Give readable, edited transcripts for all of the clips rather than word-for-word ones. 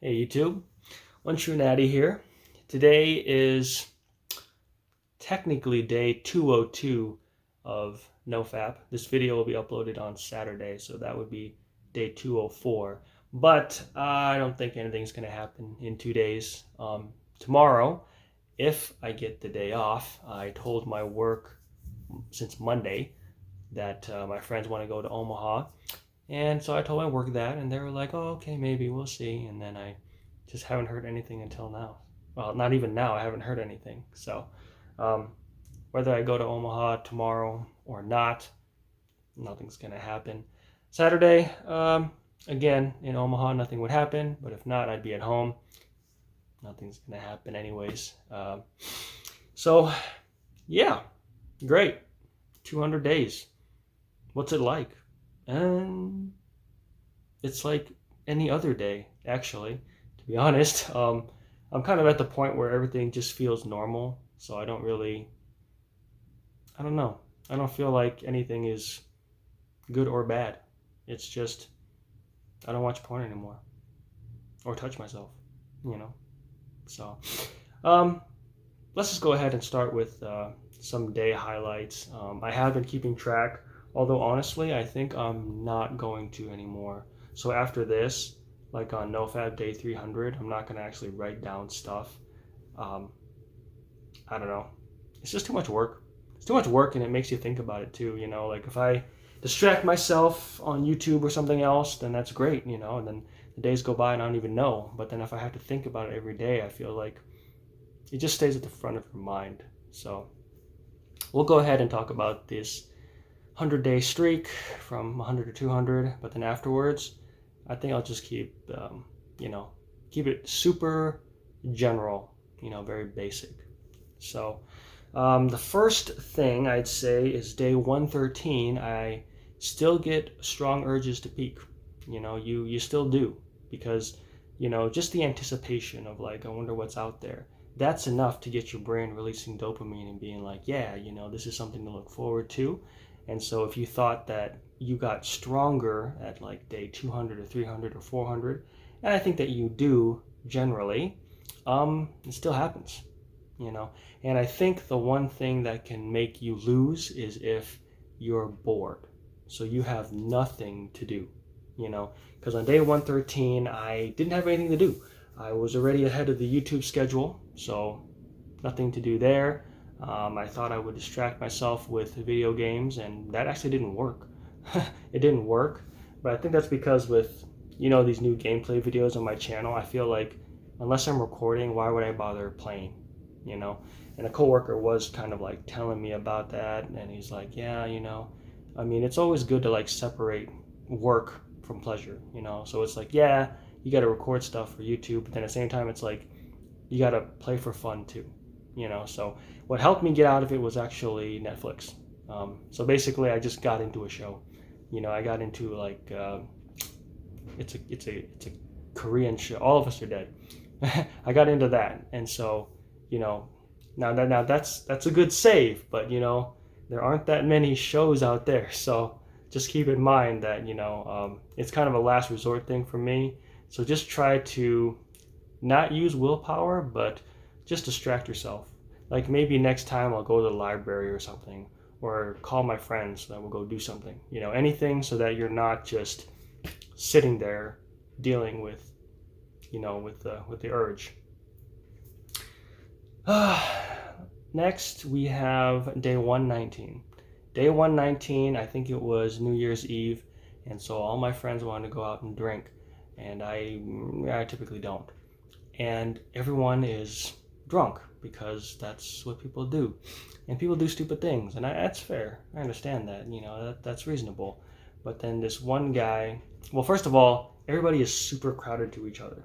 Hey YouTube, One True Natty here. Today is technically day 202 of NoFap. This video will be uploaded on Saturday, so that would be day 204. But I don't think anything's going to happen in 2 days. Tomorrow, if I get the day off, I told my work since Monday that my friends want to go to Omaha. And so I told my work that, and they were like, oh, okay, maybe, we'll see. And then I just haven't heard anything until now. Well, not even now, I haven't heard anything. So whether I go to Omaha tomorrow or not, nothing's going to happen. Saturday, again, in Omaha, nothing would happen. But if not, I'd be at home. Nothing's going to happen anyways. So, yeah, great. 200 days. What's it like? And it's like any other day, actually, to be honest. I'm kind of at the point where everything just feels normal, so I don't know. I don't feel like anything is good or bad. It's just, I don't watch porn anymore or touch myself, So, let's just go ahead and start with some day highlights. I have been keeping track. Although honestly, I think I'm not going to anymore. So after this, like on NoFap day 300, I'm not going to actually write down stuff. I don't know. It's just too much work. It's too much work, and it makes you think about it too. Like if I distract myself on YouTube or something else, then that's great, and then the days go by and I don't even know. But then if I have to think about it every day, I feel like it just stays at the front of your mind. So we'll go ahead and talk about this 100-day streak from 100 to 200, but then afterwards, I think I'll just keep it super general, very basic. So the first thing I'd say is day 113, I still get strong urges to peak. You still do, because, just the anticipation of like, I wonder what's out there. That's enough to get your brain releasing dopamine and being like, yeah, this is something to look forward to. And so if you thought that you got stronger at like day 200 or 300 or 400, and I think that you do generally, it still happens, And I think the one thing that can make you lose is if you're bored. So you have nothing to do, Because on day 113, I didn't have anything to do. I was already ahead of the YouTube schedule, so nothing to do there. I thought I would distract myself with video games, and that actually didn't work. It didn't work, but I think that's because with, these new gameplay videos on my channel, I feel like unless I'm recording, why would I bother playing, And a coworker was kind of like telling me about that, and he's like, yeah, it's always good to like separate work from pleasure, So it's like, yeah, you got to record stuff for YouTube, but then at the same time, it's like, you got to play for fun too. So what helped me get out of it was actually Netflix. So basically, I just got into a show. I got into like it's a Korean show. All of Us Are Dead. I got into that, and so now that's a good save, but there aren't that many shows out there. So just keep in mind that it's kind of a last resort thing for me. So just try to not use willpower, but just distract yourself. Like maybe next time I'll go to the library or something, or call my friends so that we'll go do something. Anything so that you're not just sitting there dealing with, with the urge. Next we have day 119. Day 119, I think it was New Year's Eve, and so all my friends wanted to go out and drink, and I typically don't. And everyone is drunk because that's what people do, and people do stupid things, and that's fair. I understand that, that's reasonable. But then this one guy, well, first of all, everybody is super crowded to each other.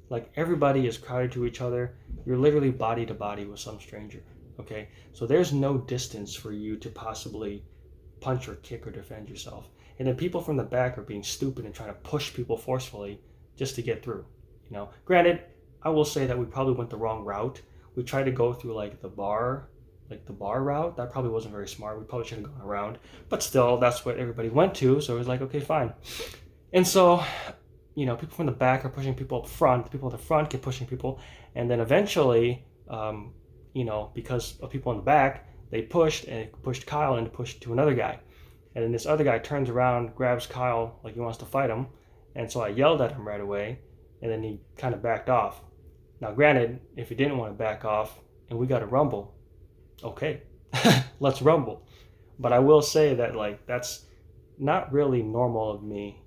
Like everybody is crowded to each other. You're literally body to body with some stranger. Okay, so there's no distance for you to possibly punch or kick or defend yourself. And then people from the back are being stupid and trying to push people forcefully just to get through. Granted, I will say that we probably went the wrong route. We tried to go through like the bar route. That probably wasn't very smart. We probably should have gone around. But still, that's what everybody went to. So it was like, okay, fine. And so people from the back are pushing people up front. The people in the front keep pushing people, and then eventually, because of people in the back, they pushed and it pushed Kyle and pushed to another guy, and then this other guy turns around, grabs Kyle like he wants to fight him, and so I yelled at him right away, and then he kind of backed off. Now, granted, if he didn't want to back off and we got a rumble, okay, let's rumble. But I will say that that's not really normal of me,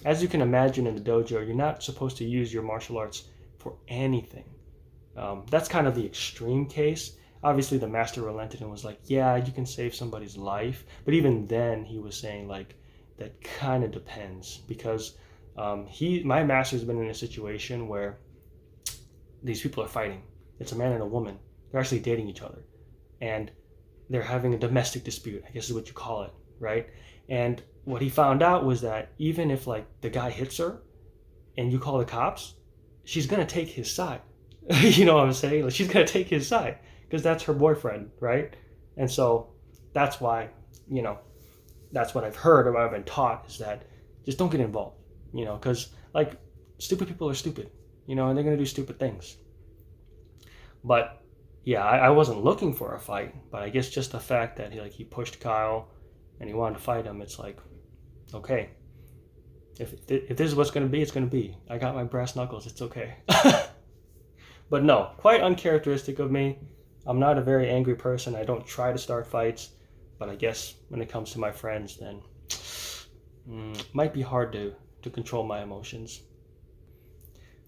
As you can imagine in the dojo, you're not supposed to use your martial arts for anything. That's kind of the extreme case. Obviously, the master relented and was like, yeah, you can save somebody's life. But even then, he was saying that kind of depends, because my master's been in a situation where these people are fighting. It's a man and a woman. They're actually dating each other. And they're having a domestic dispute, I guess is what you call it, right? And what he found out was that even if the guy hits her and you call the cops, she's going to take his side. You know what I'm saying? She's going to take his side because that's her boyfriend, right? And so that's why, that's what I've heard or what I've been taught, is that just don't get involved, because stupid people are stupid, and they're going to do stupid things. But yeah, I wasn't looking for a fight, but I guess just the fact that he pushed Kyle and he wanted to fight him, it's okay, if this is what's going to be, it's going to be. I got my brass knuckles, it's okay. But no, quite uncharacteristic of me. I'm not a very angry person. I don't try to start fights, but I guess when it comes to my friends, then might be hard to control my emotions.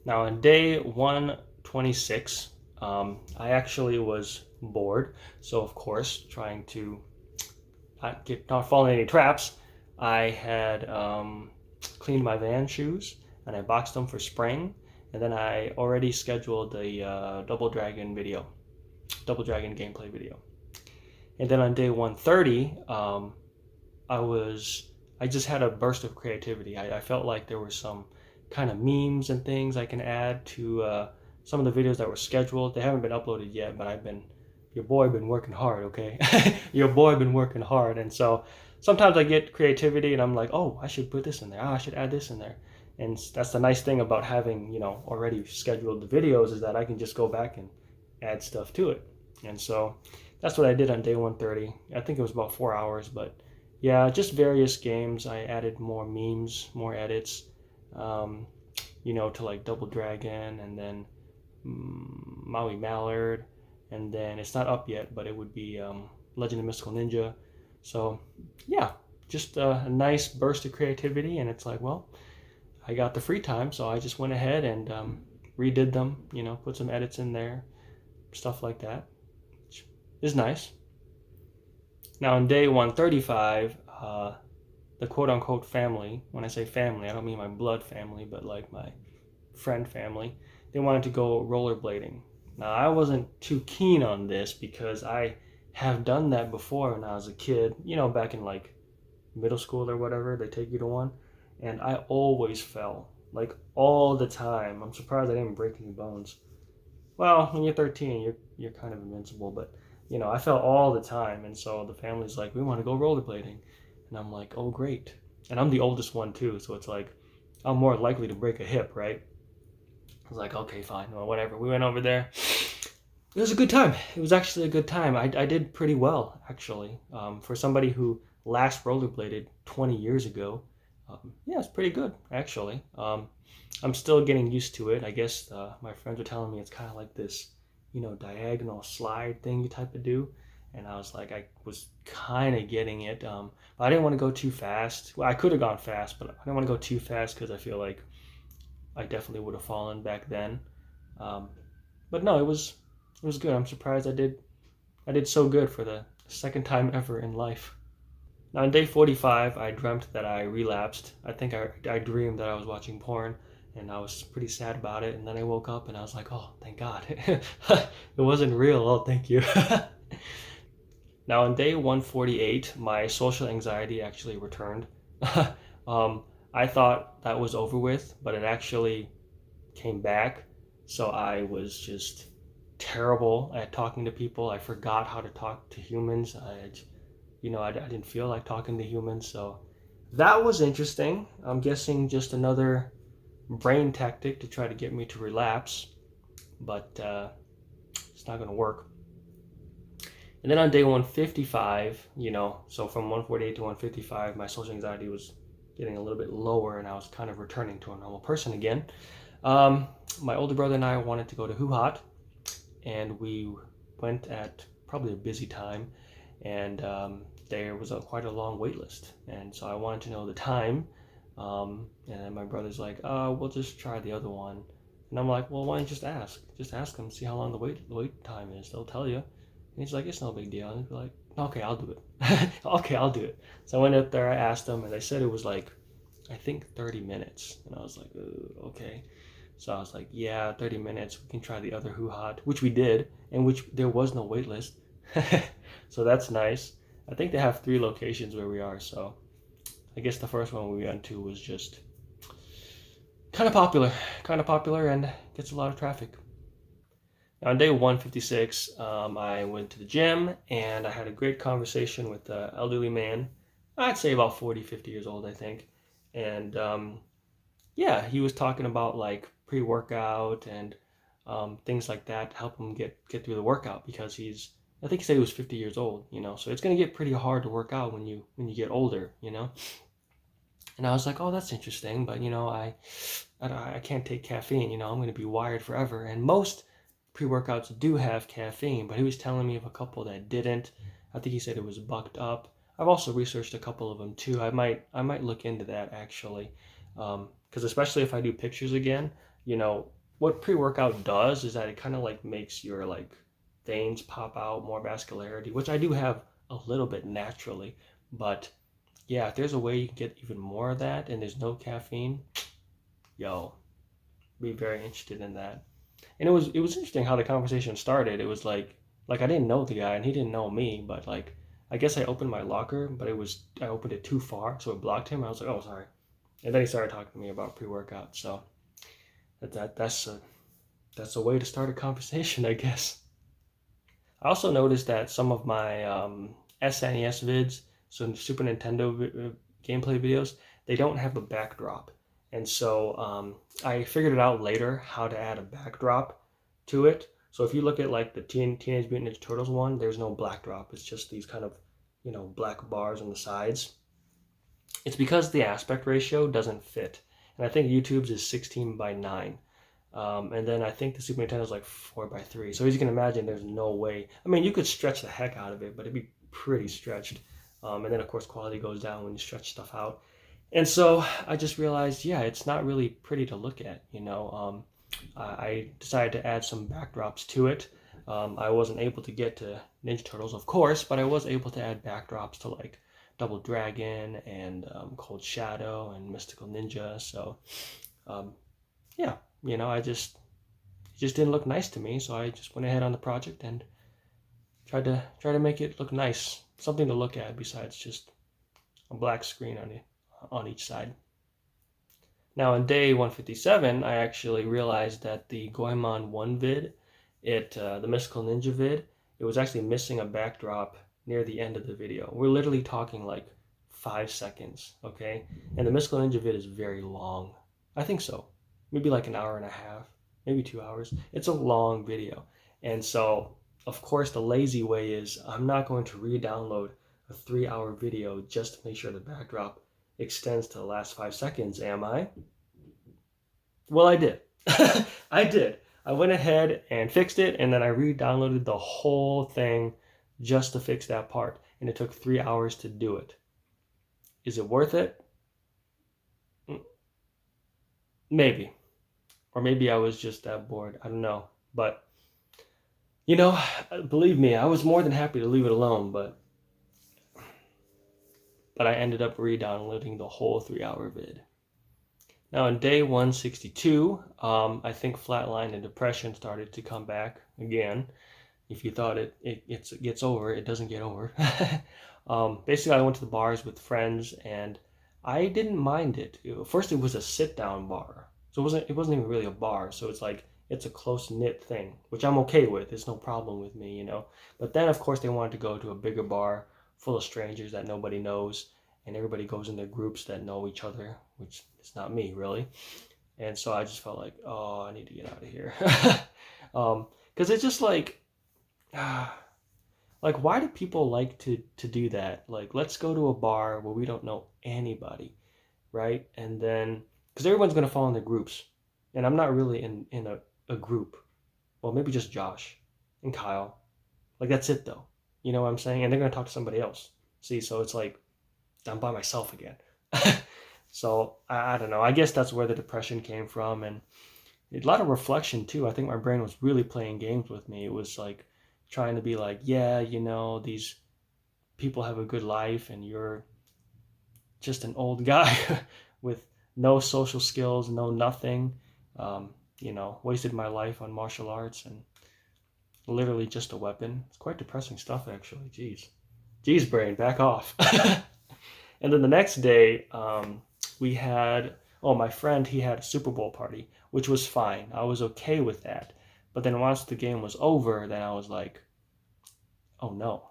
Now, on day 126, I actually was bored, so of course, trying to not fall in any traps, I had cleaned my van shoes and I boxed them for spring, and then I already scheduled the Double Dragon gameplay video. And then on day 130, I just had a burst of creativity. I felt like there were some kind of memes and things I can add to some of the videos that were scheduled. They haven't been uploaded yet, but your boy been working hard, okay? Your boy been working hard. And so sometimes I get creativity and I'm like, oh, I should put this in there. Oh, I should add this in there. And that's the nice thing about having, already scheduled the videos, is that I can just go back and add stuff to it. And so that's what I did on day 130. I think it was about 4 hours, but yeah, just various games. I added more memes, more edits, to Double Dragon, and then Maui Mallard, and then it's not up yet, but it would be Legend of Mystical Ninja. So yeah, just a nice burst of creativity, and it's well, I got the free time, so I just went ahead and redid them, put some edits in there, stuff like that, which is nice. Now on day 135, the quote-unquote family, when I say family, I don't mean my blood family, but my friend family, they wanted to go rollerblading. Now, I wasn't too keen on this because I have done that before when I was a kid, back in middle school or whatever, they take you to one, and I always fell, all the time. I'm surprised I didn't break any bones. Well, when you're 13, you're kind of invincible, but I fell all the time, and so the family's like, we want to go rollerblading. And I'm like, oh, great. And I'm the oldest one, too, so it's I'm more likely to break a hip, right? I was like, okay, fine, well, whatever. We went over there. It was a good time. It was actually a good time. I did pretty well, actually. For somebody who last rollerbladed 20 years ago, yeah, it's pretty good, actually. I'm still getting used to it. I guess my friends were telling me it's kind of like this, diagonal slide thing you type of do. And I was I was kind of getting it. But I didn't want to go too fast. Well, I could have gone fast, but I didn't want to go too fast because I feel like I definitely would have fallen back then. But no, it was good. I'm surprised I did so good for the second time ever in life. Now on day 45, I dreamt that I relapsed. I think I dreamed that I was watching porn, and I was pretty sad about it. And then I woke up and I was like, oh, thank God. It wasn't real. Oh, thank you. Now on day 148, my social anxiety actually returned. I thought that was over with, but it actually came back. So I was just terrible at talking to people. I forgot how to talk to humans. I didn't feel like talking to humans, so that was interesting. I'm guessing just another brain tactic to try to get me to relapse, but it's not going to work. And then on day 155, so from 148 to 155, my social anxiety was getting a little bit lower and I was kind of returning to a normal person again. My older brother and I wanted to go to Hoo Hot, and we went at probably a busy time, and there was quite a long wait list. And so I wanted to know the time, and then my brother's like, we'll just try the other one. And I'm like, well, why don't you just ask? Just ask them, see how long the wait time is. They'll tell you. And he's like, it's no big deal. And he'd be like, okay, I'll do it. Okay, I'll do it. So I went up there, I asked them, and they said it was like, I think 30 minutes. And I was like, okay. So I was like, yeah, 30 minutes. We can try the other Hoo Hot, which we did, and which there was no wait list. So that's nice. I think they have 3 locations where we are. So I guess the first one we went to was just kind of popular and gets a lot of traffic. On day 156, I went to the gym and I had a great conversation with an elderly man. I'd say about 40, 50 years old, I think. And yeah, he was talking about like pre-workout and things like that to help him get through the workout, because I think he said he was 50 years old, so it's going to get pretty hard to work out when you get older. And I was like, oh, that's interesting, but I can't take caffeine, I'm going to be wired forever. And most pre-workouts do have caffeine, but he was telling me of a couple that didn't. I think he said it was bucked up. I've also researched a couple of them too. I might look into that actually, because especially if I do pictures again, what pre-workout does is that it kind of like makes your like veins pop out, more vascularity, which I do have a little bit naturally. But yeah, if there's a way you can get even more of that and there's no caffeine, be very interested in that. And it was interesting how the conversation started. It was like I didn't know the guy and he didn't know me, but like I guess I opened my locker, but I opened it too far, so it blocked him. I was like, oh, sorry. And then he started talking to me about pre-workout. So that's a way to start a conversation, I guess. I also noticed that some of my SNES vids, so Super Nintendo gameplay videos, they don't have a backdrop. And so I figured it out later how to add a backdrop to it. So if you look at like the Teenage Mutant Ninja Turtles one, there's no backdrop. It's just these kind of, black bars on the sides. It's because the aspect ratio doesn't fit. And I think YouTube's is 16:9. And then I think the Super Nintendo's like 4:3. So as you can imagine, there's no way. I mean, you could stretch the heck out of it, but it'd be pretty stretched. And then of course quality goes down when you stretch stuff out. And so I just realized, yeah, it's not really pretty to look at, I decided to add some backdrops to it. I wasn't able to get to Ninja Turtles, of course, but I was able to add backdrops to like Double Dragon and Cold Shadow and Mystical Ninja. So, yeah, it just didn't look nice to me. So I just went ahead on the project and tried to make it look nice, something to look at besides just a black screen on each side. Now on day 157, I actually realized that the Goemon 1 vid, the Mystical Ninja vid, it was actually missing a backdrop near the end of the video. We're literally talking like 5 seconds, okay? And the Mystical Ninja vid is very long. I think so. Maybe like an hour and a half, maybe 2 hours. It's a long video. And so, of course, the lazy way is I'm not going to re-download a 3-hour video just to make sure the backdrop extends to the last 5 seconds, am I? Well, I did. I did. I went ahead and fixed it, and then I re-downloaded the whole thing just to fix that part, and it took 3 hours to do it. Is it worth it? Maybe. Or maybe I was just that bored. I don't know. But, believe me, I was more than happy to leave it alone, but I ended up re-downloading the whole 3-hour vid. Now on day 162, I think Flatline Depression started to come back again. If you thought it gets over, it doesn't get over. Basically, I went to the bars with friends, and I didn't mind it. First, it was a sit-down bar, so it wasn't even really a bar. So it's a close-knit thing, which I'm okay with. It's no problem with me, But then, of course, they wanted to go to a bigger bar full of strangers that nobody knows, and everybody goes in their groups that know each other, which is not me really. And so I just felt like, oh, I need to get out of here. Because it's just like, why do people like to do that? Like, let's go to a bar where we don't know anybody, right? And then, because everyone's going to fall in their groups. And I'm not really in a group. Well, maybe just Josh and Kyle. Like, that's it, though. You know what I'm saying? And they're going to talk to somebody else. See, so it's like, I'm by myself again. So, I don't know. I guess that's where the depression came from. And a lot of reflection, too. I think my brain was really playing games with me. It was like trying to be like, yeah, you know, these people have a good life and you're just an old guy with no social skills, no nothing. You know, wasted my life on martial arts and literally just a weapon. It's quite depressing stuff, actually. Jeez, brain, back off. And then the next day, we had, my friend, he had a Super Bowl party, which was fine. I was okay with that. But then once the game was over, then I was like, oh no.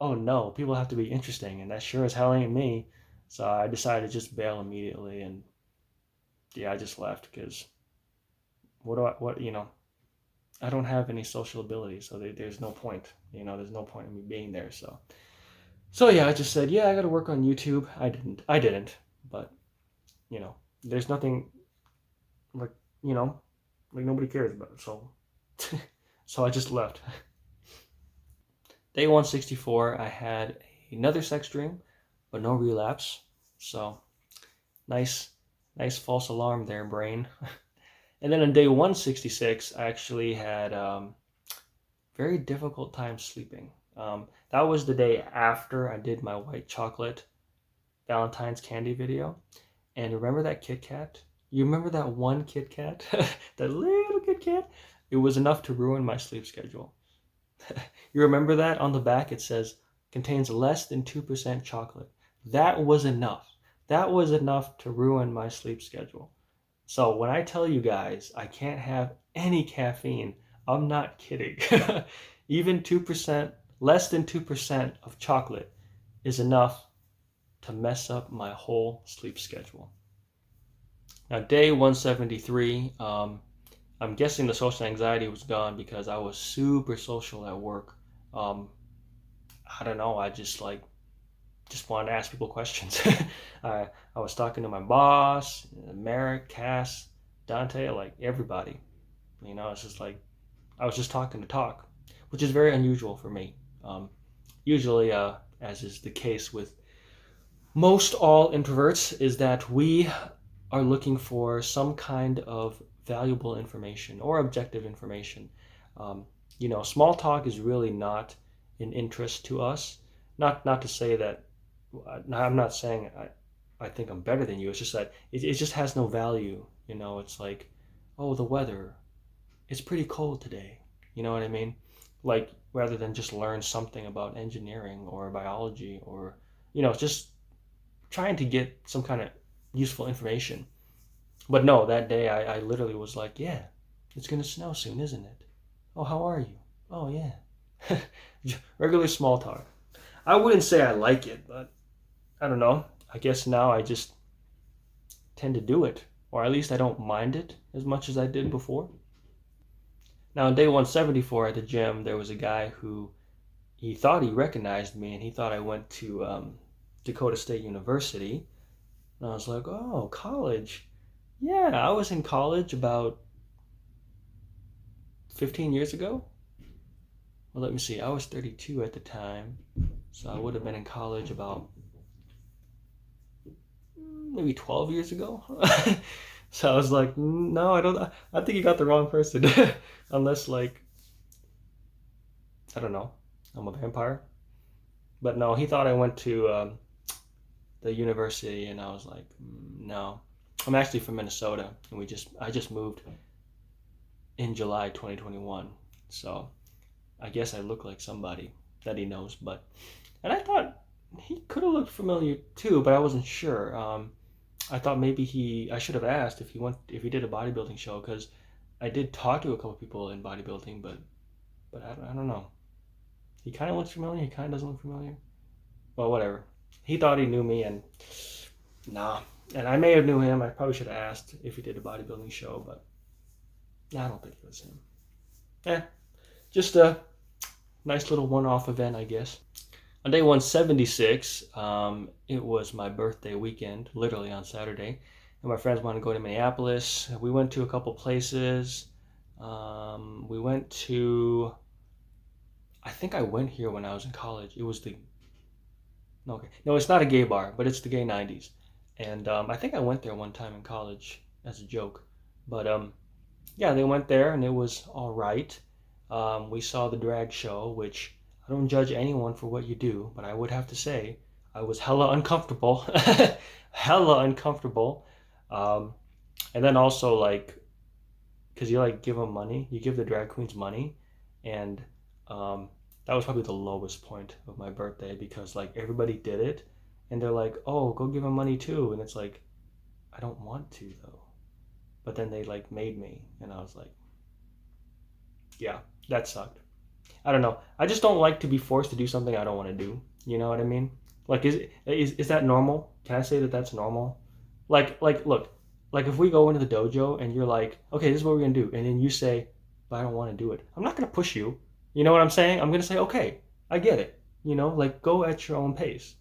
Oh no, people have to be interesting, and that sure as hell ain't me. So I decided to just bail immediately, and yeah, I just left because I don't have any social ability, so there's no point. You know, there's no point in me being there. So yeah, I just said, yeah, I got to work on YouTube. I didn't, but you know, there's nothing like, you know, like nobody cares about it. So, so I just left. Day 164, I had another sex dream, but no relapse. So, nice false alarm there, brain. And then on day 166, I actually had very difficult time sleeping. That was the day after I did my white chocolate Valentine's candy video. And remember that Kit Kat? You remember that one Kit Kat? That little Kit Kat? It was enough to ruin my sleep schedule. You remember that? On the back it says, contains less than 2% chocolate. That was enough. That was enough to ruin my sleep schedule. So when I tell you guys I can't have any caffeine, I'm not kidding. Even 2%, less than 2% of chocolate is enough to mess up my whole sleep schedule. Now, day 173, I'm guessing the social anxiety was gone because I was super social at work. I don't know, I just wanted to ask people questions. I was talking to my boss, Merrick, Cass, Dante, like everybody. You know, it's just like I was just talking to talk, which is very unusual for me. Usually, as is the case with most all introverts, is that we are looking for some kind of valuable information or objective information. You know, small talk is really not an interest to us. Not to say that I'm not saying I think I'm better than you. It's just that it just has no value. You know, it's like, oh, the weather, it's pretty cold today. You know what I mean? Like, rather than just learn something about engineering or biology or, you know, just trying to get some kind of useful information. But no, that day I literally was like, yeah, it's going to snow soon, isn't it? Oh, how are you? Oh, yeah. Regular small talk. I wouldn't say I like it, but I don't know. I guess now I just tend to do it. Or at least I don't mind it as much as I did before. Now, on day 174 at the gym, there was a guy who he thought he recognized me, and he thought I went to Dakota State University. And I was like, oh, college. Yeah, I was in college about 15 years ago. Well, let me see. I was 32 at the time, so I would have been in college about maybe 12 years ago. So I was like, no, I think you got the wrong person. Unless, like, I don't know, I'm a vampire. But no, he thought I went to the university, and I was like, no. I'm actually from Minnesota, and I just moved in July 2021. So I guess I look like somebody that he knows. And I thought he could have looked familiar too, but I wasn't sure. I thought maybe I should have asked if he did a bodybuilding show, because I did talk to a couple people in bodybuilding, but I don't know. He kind of looks familiar. He kind of doesn't look familiar. Well, whatever. He thought he knew me, and nah. And I may have knew him. I probably should have asked if he did a bodybuilding show, but I don't think it was him. Just a nice little one-off event, I guess. On day 176, it was my birthday weekend, literally on Saturday, and my friends wanted to go to Minneapolis. We went to a couple places. We went to, I think I went here when I was in college. It was no, it's not a gay bar, but it's the gay 90s. And I think I went there one time in college as a joke. But yeah, they went there and it was all right. We saw the drag show, which I don't judge anyone for what you do, but I would have to say I was hella uncomfortable. Hella uncomfortable. And then also, like, because you like give them money, you give the drag queens money, and that was probably the lowest point of my birthday because like everybody did it, and they're like, "Oh, go give them money too," and it's like, I don't want to though, but then they like made me, and I was like, yeah, that sucked. I don't know. I just don't like to be forced to do something I don't want to do. You know what I mean? Like, is that normal? Can I say that that's normal? Look, like if we go into the dojo and you're like, okay, this is what we're gonna do, and then you say, but I don't want to do it. I'm not gonna push you. You know what I'm saying? I'm gonna say, okay, I get it. You know, like go at your own pace.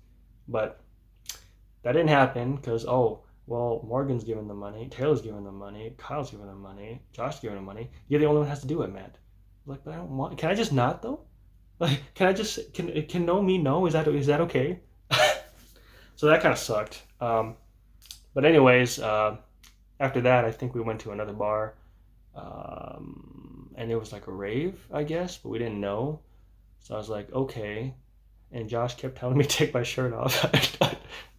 But that didn't happen because well, Morgan's giving them money, Taylor's giving them money, Kyle's giving them money, Josh's giving them money. You're the only one who has to do it, Matt. Like, but I don't want. Can I just not though? Like, can I just can no me no? Is that okay? So that kind of sucked. But anyways, after that, I think we went to another bar, and it was like a rave, I guess, but we didn't know. So I was like, okay. And Josh kept telling me to take my shirt off.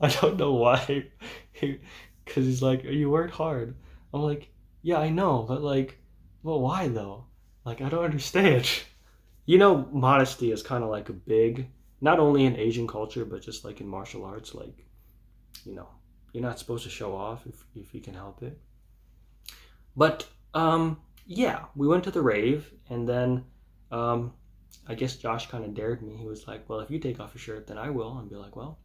I don't know why. Because he's like, you worked hard. I'm like, yeah, I know, but like, well, why though? Like, I don't understand. You know, modesty is kind of like a big, not only in Asian culture, but just like in martial arts, like, you know, you're not supposed to show off if you can help it. But, yeah, we went to the rave, and then, I guess Josh kind of dared me. He was like, well, if you take off your shirt, then I will. And be like, well,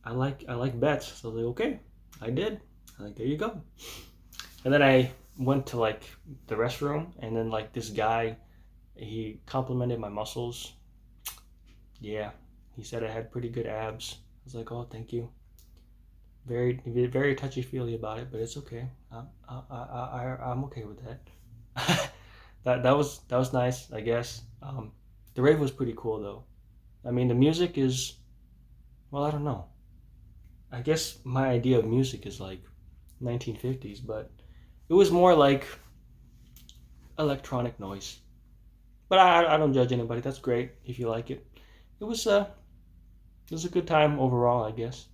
I like bets. So I was like, okay, I did. I'm like, there you go. And then I went to like the restroom, and then like this guy, he complimented my muscles. Yeah, he said I had pretty good abs. I was like, oh, thank you. Very touchy feely about it, but it's okay. I'm okay with that. that was nice, I guess. The rave was pretty cool though. I mean, the music is, well, I don't know. I guess my idea of music is like 1950s, but it was more like electronic noise. But I don't judge anybody. That's great if you like it. It was a good time overall, I guess.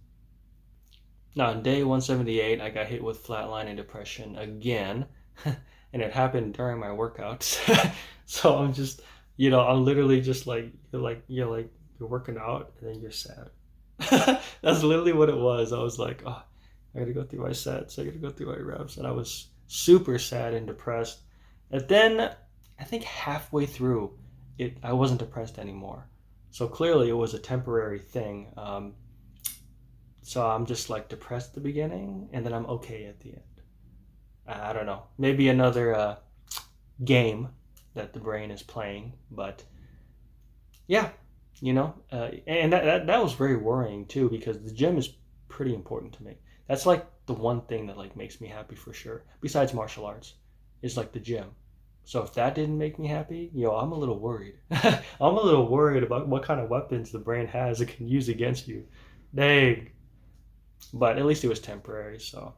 Now, on day 178, I got hit with Flatline Depression again, and it happened during my workouts. So I'm just, I'm literally just like you're working out and then you're sad. That's literally what it was. I was like, oh, I gotta go through my sets. I gotta go through my reps, and I was super sad and depressed. And then I think halfway through it, I wasn't depressed anymore. So clearly, it was a temporary thing. So I'm just like depressed at the beginning, and then I'm okay at the end. I don't know. Maybe another game that the brain is playing, but yeah, and that was very worrying too, because the gym is pretty important to me. That's like the one thing that like makes me happy for sure. Besides martial arts, is like the gym. So if that didn't make me happy, I'm a little worried. I'm a little worried about what kind of weapons the brain has it can use against you. Dang. But at least it was temporary, so.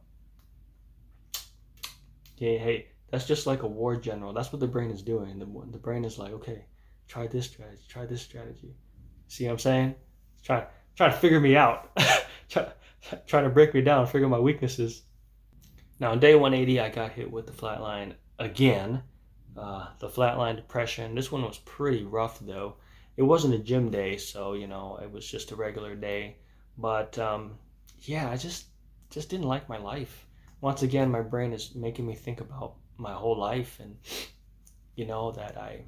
Hey, that's just like a war general. That's what the brain is doing. The brain is like, okay, try this strategy. See what I'm saying? Try to figure me out. try to break me down, figure my weaknesses. Now, on day 180, I got hit with the flatline again. The flatline depression. This one was pretty rough, though. It wasn't a gym day, so, it was just a regular day. But, yeah, I just didn't like my life. Once again, my brain is making me think about my whole life and, that I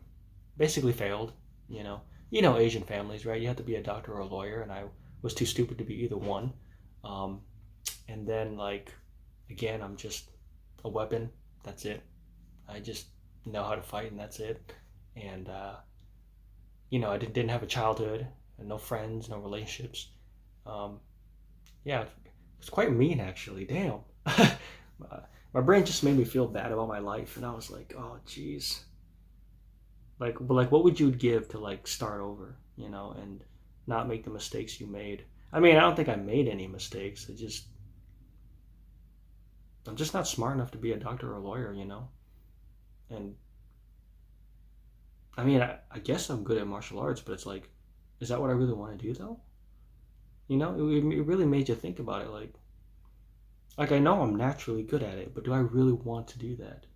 basically failed, Asian families, right? You have to be a doctor or a lawyer, and I was too stupid to be either one. And then like, again, I'm just a weapon. That's it. I just know how to fight, and that's it. And I didn't have a childhood, and no friends, no relationships. Yeah, it's quite mean actually. Damn. My brain just made me feel bad about my life, and I was like, oh, geez. But what would you give to like start over, and not make the mistakes you made? I mean, I don't think I made any mistakes. I'm just not smart enough to be a doctor or a lawyer, And I mean, I guess I'm good at martial arts, but it's like, is that what I really want to do though? It really made you think about it. Like I know I'm naturally good at it, but do I really want to do that?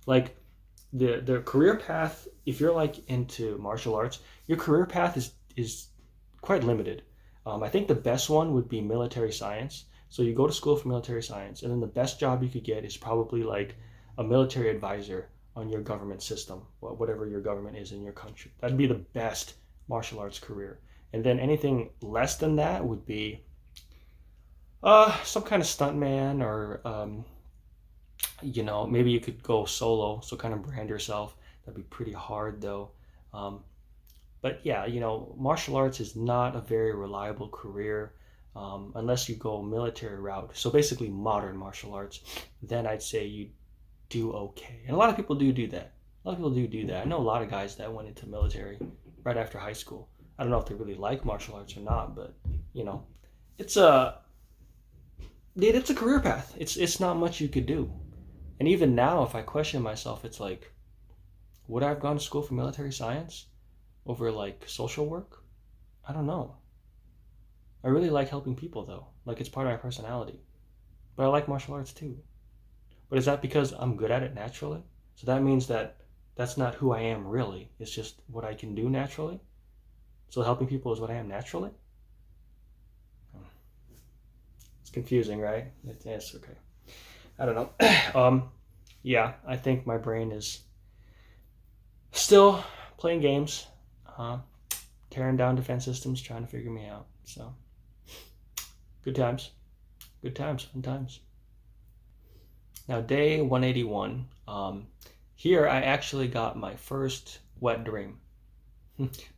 Like the career path, if you're like into martial arts, your career path is quite limited. I think the best one would be military science. So you go to school for military science, and then the best job you could get is probably like a military advisor on your government system, whatever your government is in your country. That'd be the best martial arts career. And then anything less than that would be some kind of stuntman, or maybe you could go solo, so kind of brand yourself. That'd be pretty hard though. But yeah, martial arts is not a very reliable career unless you go military route. So basically modern martial arts, then I'd say you do okay. And a lot of people do that. A lot of people do that. I know a lot of guys that went into military right after high school. I don't know if they really like martial arts or not, but it's a career path. It's not much you could do. And even now, if I question myself, it's like, would I have gone to school for military science over like social work? I don't know. I really like helping people though. Like it's part of my personality. But I like martial arts too. But is that because I'm good at it naturally? So that means that that's not who I am really. It's just what I can do naturally. So helping people is what I am naturally? It's confusing, right? It's okay. I don't know. Yeah, I think my brain is still playing games, tearing down defense systems, trying to figure me out. So, good times, fun times. Now, day 181. Here, I actually got my first wet dream.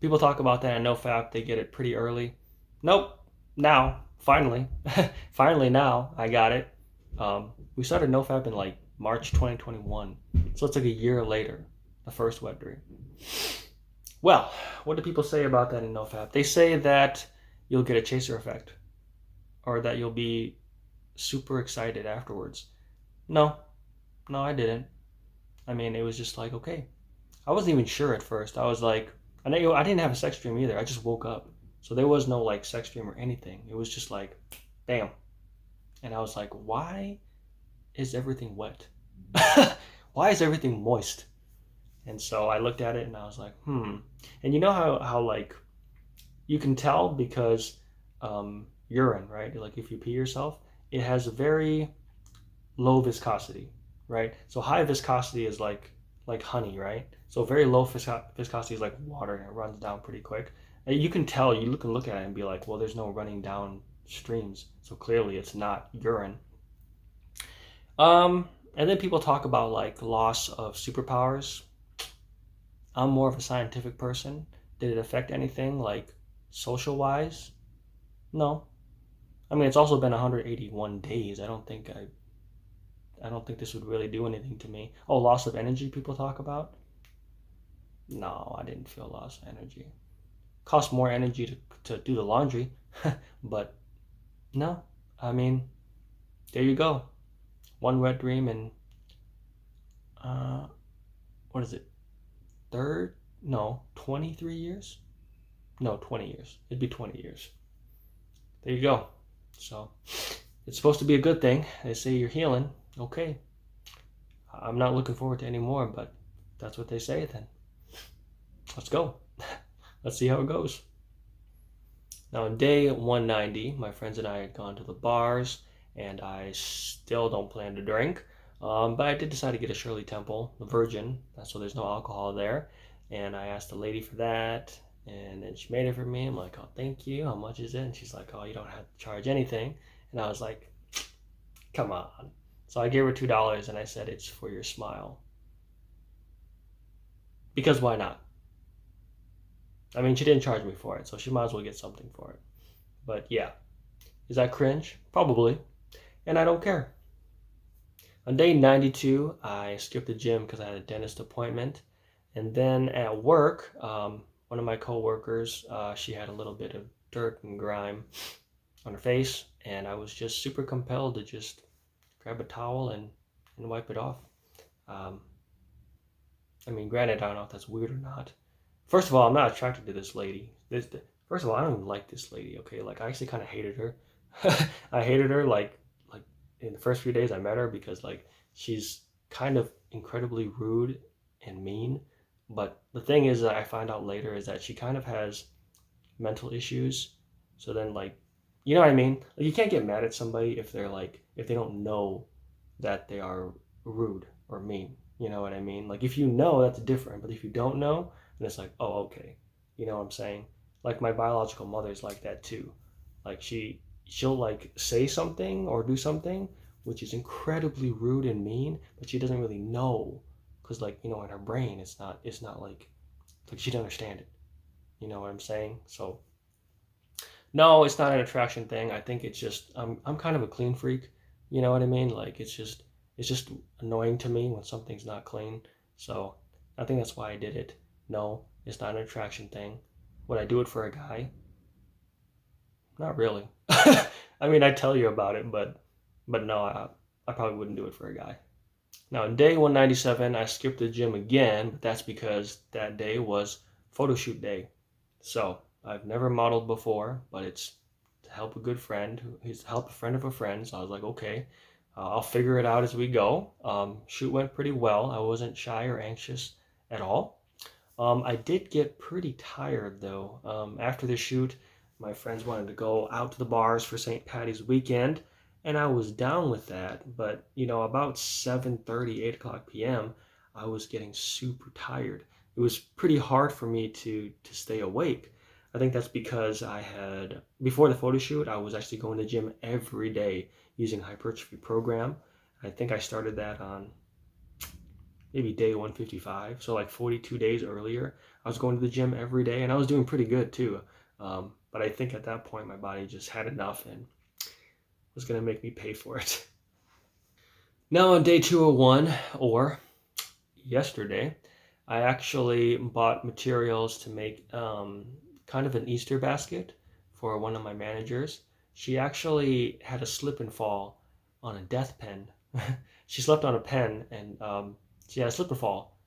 People talk about that in NoFap. They get it pretty early. Nope. Now, finally, now I got it. We started NoFap in like March 2021, so it's like a year later, the first wet dream. Well, what do people say about that in NoFap? They say that you'll get a chaser effect, or that you'll be super excited afterwards. No, I didn't. I mean, it was just like, okay. I wasn't even sure at first. I was like, I didn't have a sex dream either. I just woke up. So there was no like sex dream or anything. It was just like, bam. And I was like, why is everything wet? Why is everything moist? And so I looked at it and I was like, And you know how like you can tell because urine, right? Like if you pee yourself, it has a very low viscosity, right? So high viscosity is like honey, right? So very low viscosity is like water, and it runs down pretty quick. And you can tell, you can look at it and be like, well, there's no running down streams, so clearly it's not urine. And then people talk about like loss of superpowers. I'm more of a scientific person. Did it affect anything like social wise? No. I mean, it's also been 181 days. I don't think this would really do anything to me. Oh, loss of energy people talk about? No, I didn't feel loss of energy. Cost more energy to do the laundry, but no. I mean, there you go. One wet dream and what is it? 23 years? No, 20 years. It'd be 20 years. There you go. So it's supposed to be a good thing. They say you're healing. Okay. I'm not looking forward to any more, but that's what they say then. Let's go. Let's see how it goes. Now, on day 190, my friends and I had gone to the bars, and I still don't plan to drink. But I did decide to get a Shirley Temple, the Virgin, so there's no alcohol there. And I asked the lady for that, And then she made it for me. I'm like, oh, thank you. How much is it? And she's like, oh, you don't have to charge anything. And I was like, come on. So I gave her $2 and I said, it's for your smile. Because why not? I mean, she didn't charge me for it, so she might as well get something for it. But yeah, is that cringe? Probably. And I don't care. On day 92, I skipped the gym because I had a dentist appointment. And then at work, one of my coworkers, she had a little bit of dirt and grime on her face, and I was just super compelled to just grab a towel and wipe it off. I mean, granted, I don't know if that's weird or not. First of all, I'm not attracted to this lady. First of all, I don't even like this lady. Okay, like I actually kind of hated her. I hated her like in the first few days I met her because like she's kind of incredibly rude and mean. But the thing is that I find out later is that she kind of has mental issues. So then like, you know what I mean? Like you can't get mad at somebody if they're like if they don't know that they are rude or mean. You know what I mean? Like if you know, that's different. But if you don't know, then it's like, oh, okay. You know what I'm saying? Like my biological mother's like that too. Like she'll like say something or do something which is incredibly rude and mean, but she doesn't really know because like you know in her brain it's not like she doesn't understand it. You know what I'm saying? So no, it's not an attraction thing. I think it's just I'm kind of a clean freak. You know what I mean? Like it's just annoying to me when something's not clean. So I think that's why I did it. No, it's not an attraction thing. Would I do it for a guy? Not really. I mean, I tell you about it, but no, I probably wouldn't do it for a guy. Now, on day 197, I skipped the gym again, but that's because that day was photo shoot day. So I've never modeled before, but it's to help a good friend. He's to help a friend of a friend. So I was like, okay, I'll figure it out as we go. Shoot went pretty well. I wasn't shy or anxious at all. I did get pretty tired though. After the shoot, my friends wanted to go out to the bars for St. Patty's weekend, and I was down with that. But you know, about 7:30, 8 o'clock p.m., I was getting super tired. It was pretty hard for me to stay awake. I think that's because I had before the photo shoot, I was actually going to the gym every day using hypertrophy program. I think I started that on maybe day 155, so like 42 days earlier. I was going to the gym every day and I was doing pretty good too. But I think at that point my body just had enough and was going to make me pay for it. Now on day 201, or yesterday, I actually bought materials to make kind of an Easter basket for one of my managers. She actually had a slip and fall on a death pen. She slept on a pen and she had a slip and fall,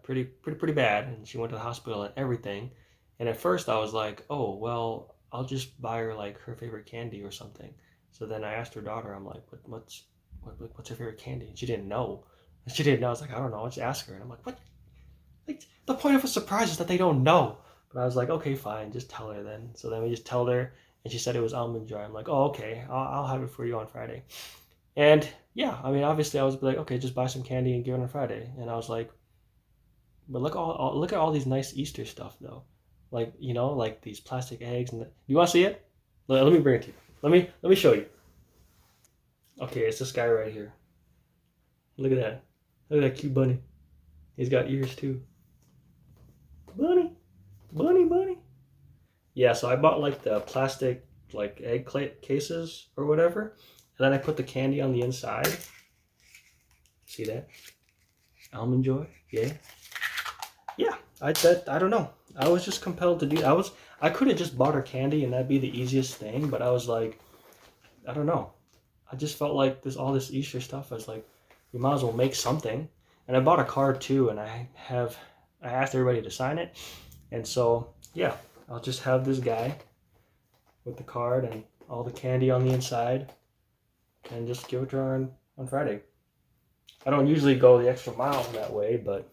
pretty bad, and she went to the hospital and everything. And at first I was like, oh well, I'll just buy her like her favorite candy or something. So then I asked her daughter, I'm like, what's her favorite candy? And she didn't know. She didn't know. I was like, I don't know. I'll just ask her. And I'm like, what? Like, the point of a surprise is that they don't know. But I was like, okay, fine, just tell her then. So then we just told her, and she said it was almond joy. I'm like, oh, okay, I'll have it for you on Friday. And yeah, I mean, obviously, I was like, okay, just buy some candy and give it on Friday. And I was like, but look at all these nice Easter stuff though, like you know, like these plastic eggs. And you want to see it? Let me bring it to you. Let me show you. Okay, it's this guy right here. Look at that. Look at that cute bunny. He's got ears too. Bunny, bunny. Yeah, so I bought like the plastic like egg cases or whatever, and then I put the candy on the inside. See that? Almond joy, yeah. Yeah, I don't know. I was just compelled to do. I could have just bought her candy and that'd be the easiest thing, but I was like, I don't know. I just felt like all this Easter stuff. I was like, we might as well make something. And I bought a card too, and I asked everybody to sign it, and so yeah, I'll just have this guy with the card and all the candy on the inside, and just give it to her on Friday. I don't usually go the extra mile that way, but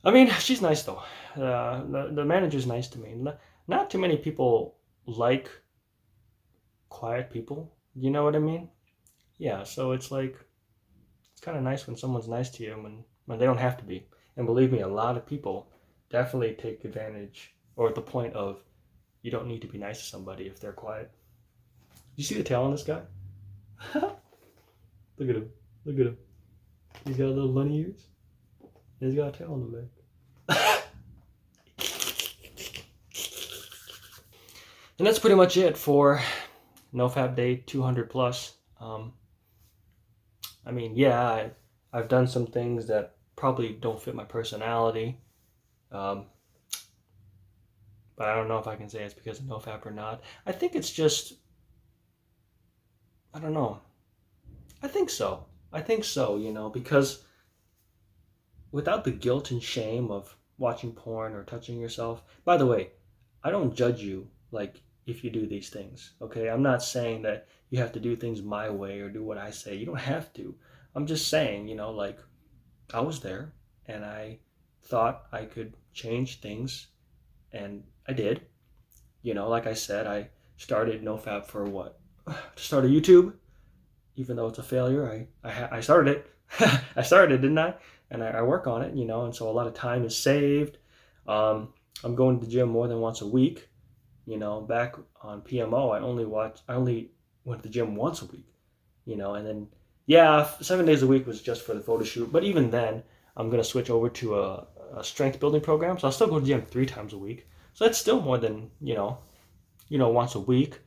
I mean, she's nice though. The manager's nice to me. Not too many people like quiet people. You know what I mean? Yeah. So it's like it's kind of nice when someone's nice to you when they don't have to be. And believe me, a lot of people definitely take advantage or at the point of you don't need to be nice to somebody if they're quiet. You see the tail on this guy? Look at him. Look at him. He's got little bunny ears. He's got a tail on the back. And that's pretty much it for NoFap Day 200 plus. I mean, yeah, I've done some things that probably don't fit my personality. But I don't know if I can say it's because of NoFap or not. I think it's just, I don't know. I think so, because without the guilt and shame of watching porn or touching yourself. By the way, I don't judge you like if you do these things, okay? I'm not saying that you have to do things my way or do what I say. You don't have to. I'm just saying, like I was there and I thought I could change things and I did. Like I said, I started NoFap for what? To start a YouTube, even though it's a failure. I started it. I started it, didn't I? And I work on it, and so a lot of time is saved. I'm going to the gym more than once a week. Back on PMO, I only went to the gym once a week, and then, 7 days a week was just for the photo shoot. But even then, I'm going to switch over to a strength building program. So I'll still go to the gym 3 times a week. So that's still more than, once a week.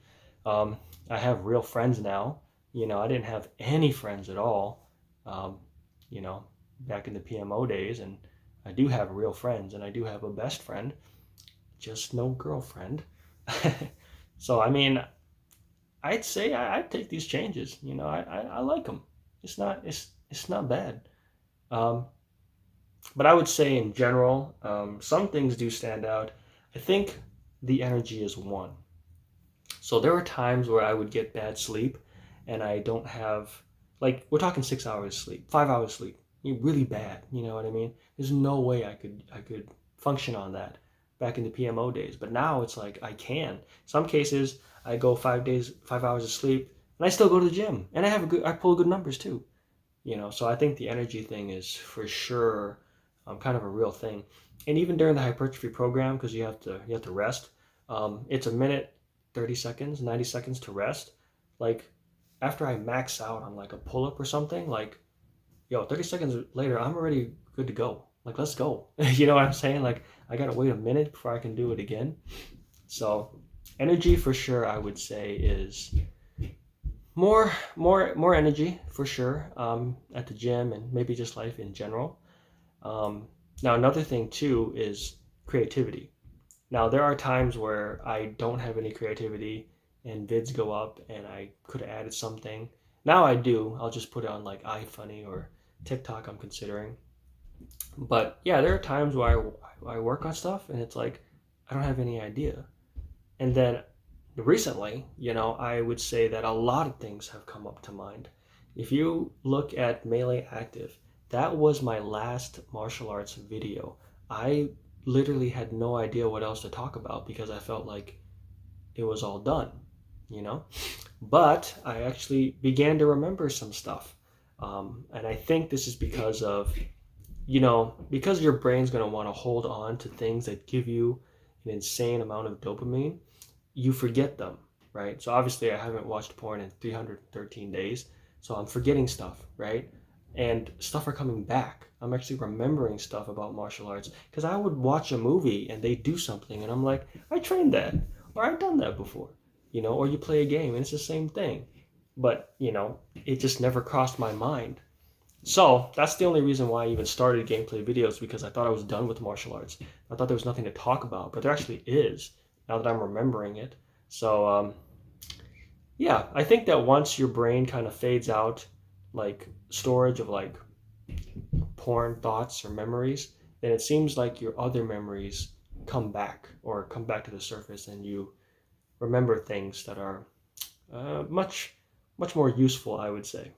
I have real friends now. I didn't have any friends at all, back in the PMO days. And I do have real friends, and I do have a best friend, just no girlfriend. So, I mean, I'd say I'd take these changes. I like them. It's not bad. But I would say in general, some things do stand out. I think the energy is one. So there are times where I would get bad sleep and I don't have, like, we're talking 6 hours sleep, 5 hours sleep, really bad. You know what I mean? There's no way I could function on that back in the PMO days. But now it's like I can. Some cases I go 5 hours of sleep and I still go to the gym and I pull good numbers too. So I think the energy thing is for sure kind of a real thing. And even during the hypertrophy program, because you have to rest, it's a minute, 30 seconds, 90 seconds to rest. Like after I max out on like a pull-up or something, like, 30 seconds later, I'm already good to go. Like, let's go. You know what I'm saying? Like, I gotta wait a minute before I can do it again. So energy for sure, I would say, is more energy for sure, at the gym and maybe just life in general. Now another thing too is creativity. Now there are times where I don't have any creativity and vids go up and I could have added something. Now I do. I'll just put it on like iFunny or TikTok, I'm considering. But yeah, there are times where I work on stuff and it's like I don't have any idea. And then recently, I would say that a lot of things have come up to mind. If you look at Melee Active, that was my last martial arts video. I literally had no idea what else to talk about because I felt like it was all done, But I actually began to remember some stuff. And I think this is because of, because your brain's going to want to hold on to things that give you an insane amount of dopamine, you forget them, right? So obviously I haven't watched porn in 313 days, so I'm forgetting stuff, right? And stuff are coming back. I'm actually remembering stuff about martial arts because I would watch a movie and they do something and I'm like, I trained that, or I've done that before, or you play a game and it's the same thing. But, it just never crossed my mind. So that's the only reason why I even started gameplay videos, because I thought I was done with martial arts. I thought there was nothing to talk about, but there actually is, now that I'm remembering it. So, yeah, I think that once your brain kind of fades out, like storage of like porn thoughts or memories, then it seems like your other memories come back to the surface and you remember things that are much more useful, I would say.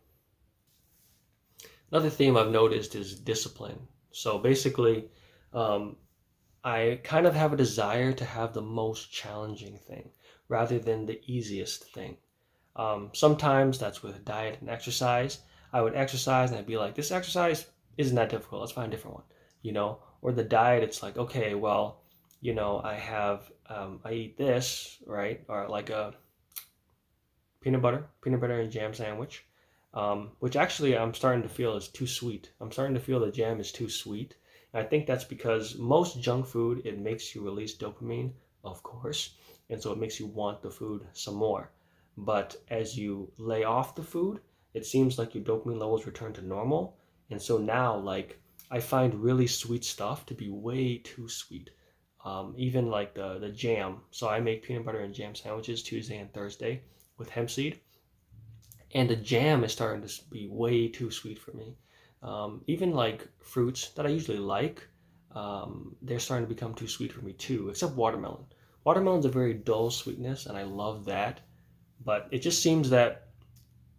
Another theme I've noticed is discipline. So basically, I kind of have a desire to have the most challenging thing rather than the easiest thing. Sometimes that's with diet and exercise. I would exercise and I'd be like, this exercise isn't that difficult. Let's find a different one, Or the diet, it's like, okay, well, I eat this, right? Or like a peanut butter and jam sandwich, which actually I'm starting to feel is too sweet. I'm starting to feel the jam is too sweet. And I think that's because most junk food, it makes you release dopamine, of course, and so it makes you want the food some more. But as you lay off the food, it seems like your dopamine levels return to normal. And so now, like, I find really sweet stuff to be way too sweet. Even like the jam. So I make peanut butter and jam sandwiches Tuesday and Thursday with hemp seed, and the jam is starting to be way too sweet for me. Even like fruits that I usually like, they're starting to become too sweet for me too, except watermelon. Watermelon's a very dull sweetness, and I love that. But it just seems that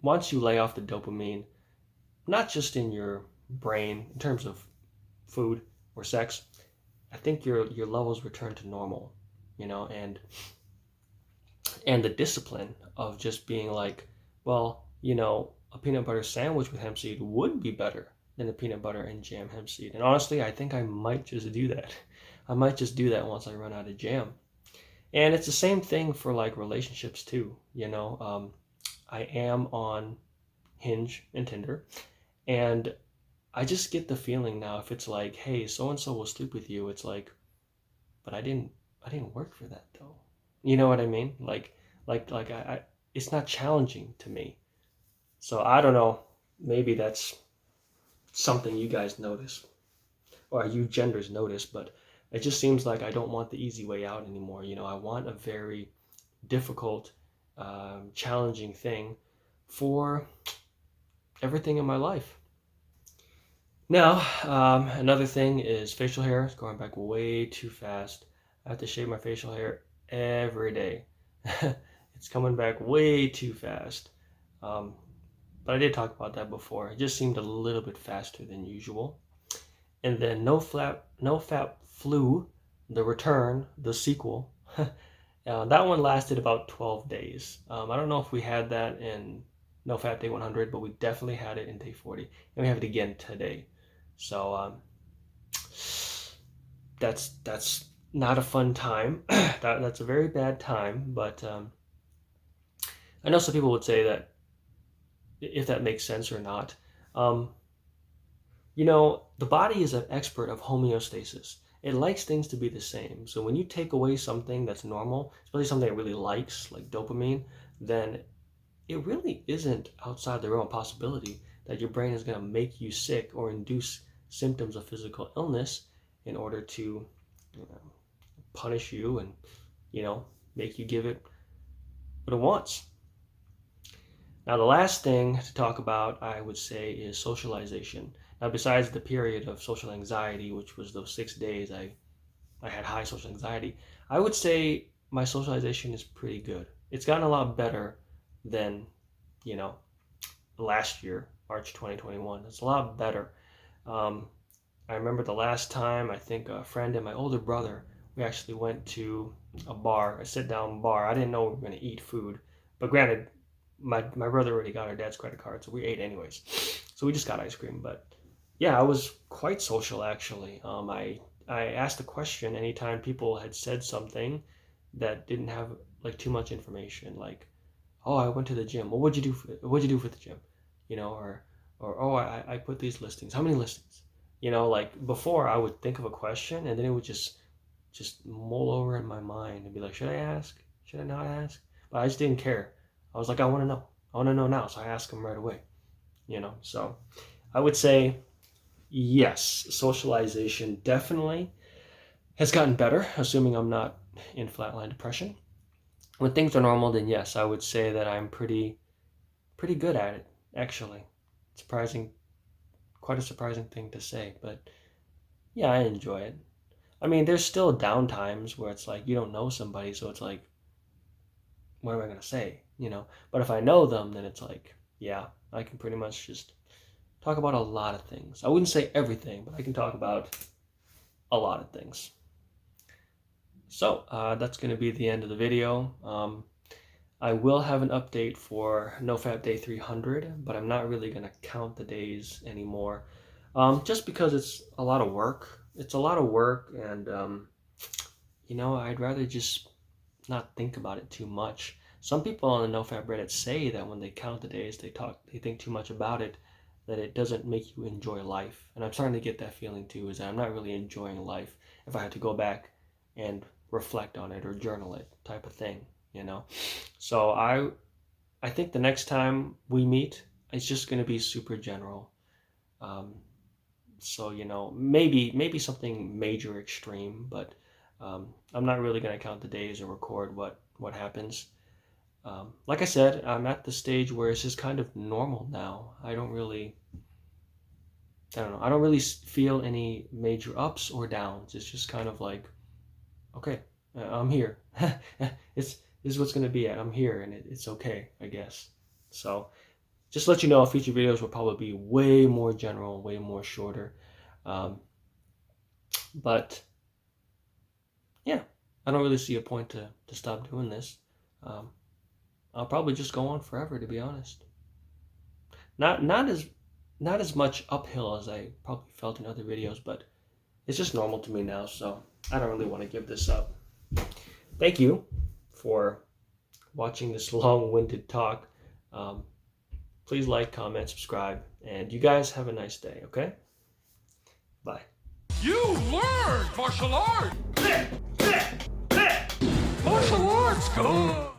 once you lay off the dopamine, not just in your brain in terms of food or sex, I think your levels return to normal, and the discipline of just being like, well, a peanut butter sandwich with hemp seed would be better than a peanut butter and jam hemp seed. And honestly, I think I might just do that. I might just do that once I run out of jam. And it's the same thing for like relationships too. I am on Hinge and Tinder, and I just get the feeling now if it's like, hey, so and so will sleep with you, it's like, but I didn't work for that though. You know what I mean? Like it's not challenging to me. So I don't know. Maybe that's something you guys notice or you genders notice, but it just seems like I don't want the easy way out anymore. I want a very difficult, challenging thing for everything in my life. Now, another thing is facial hair. It's going back way too fast. I have to shave my facial hair every day. It's coming back way too fast. Um, but I did talk about that before. It just seemed a little bit faster than usual. And then NoFap Flu, the return, the sequel. That one lasted about 12 days. I don't know if we had that in NoFap Day 100, but we definitely had it in Day 40. And we have it again today. So that's not a fun time. That's a very bad time. But I know some people would say that if that makes sense or not. Um, the body is an expert of homeostasis. It likes things to be the same. So when you take away something that's normal, especially something it really likes, like dopamine, then it really isn't outside the realm of possibility that your brain is going to make you sick or induce symptoms of physical illness in order to punish you and, make you give it what it wants. Now, the last thing to talk about, I would say, is socialization. Now, besides the period of social anxiety, which was those 6 days I had high social anxiety, I would say my socialization is pretty good. It's gotten a lot better than, last year, March 2021. It's a lot better. I remember the last time, I think a friend and my older brother, we actually went to a bar, a sit-down bar. I didn't know we were going to eat food, but granted, my brother already got our dad's credit card, so we ate anyways. So we just got ice cream. But yeah, I was quite social actually. I asked a question anytime people had said something that didn't have like too much information, like, oh, I went to the gym. Well, what'd you do for the gym? Or oh, I put these listings. How many listings? Like before I would think of a question and then it would just mull over in my mind and be like, should I ask? Should I not ask? But I just didn't care. I was like, I want to know. I want to know now. So I asked him right away, So I would say, yes, socialization definitely has gotten better, assuming I'm not in flatline depression. When things are normal, then yes, I would say that I'm pretty good at it, actually. Quite a surprising thing to say, but yeah, I enjoy it. I mean, there's still down times where it's like you don't know somebody, so it's like, what am I going to say? But if I know them, then it's like, yeah, I can pretty much just talk about a lot of things. I wouldn't say everything, but I can talk about a lot of things. So that's going to be the end of the video. I will have an update for NoFap Day 300, but I'm not really going to count the days anymore, just because it's a lot of work. It's a lot of work, and you know, I'd rather just not think about it too much. Some people on the NoFap Reddit say that when they count the days, they think too much about it, that it doesn't make you enjoy life. And I'm starting to get that feeling too, is that I'm not really enjoying life if I had to go back and reflect on it or journal it type of thing, you know? So I think the next time we meet, it's just going to be super general. So, you know, maybe something major extreme, but I'm not really going to count the days or record what happens. Like I said, I'm at the stage where it's just kind of normal now. I don't know. I don't really feel any major ups or downs. It's just kind of like, okay, I'm here. This is what's going to be at. I'm here, and it's okay, I guess. So just to let you know, future videos will probably be way more general, way more shorter. But yeah, I don't really see a point to stop doing this. I'll probably just go on forever, to be honest. Not as much uphill as I probably felt in other videos, but it's just normal to me now, so I don't really want to give this up. Thank you for watching this long-winded talk. Please like, comment, subscribe, and you guys have a nice day, okay? Bye. You learned martial arts! Martial arts, go!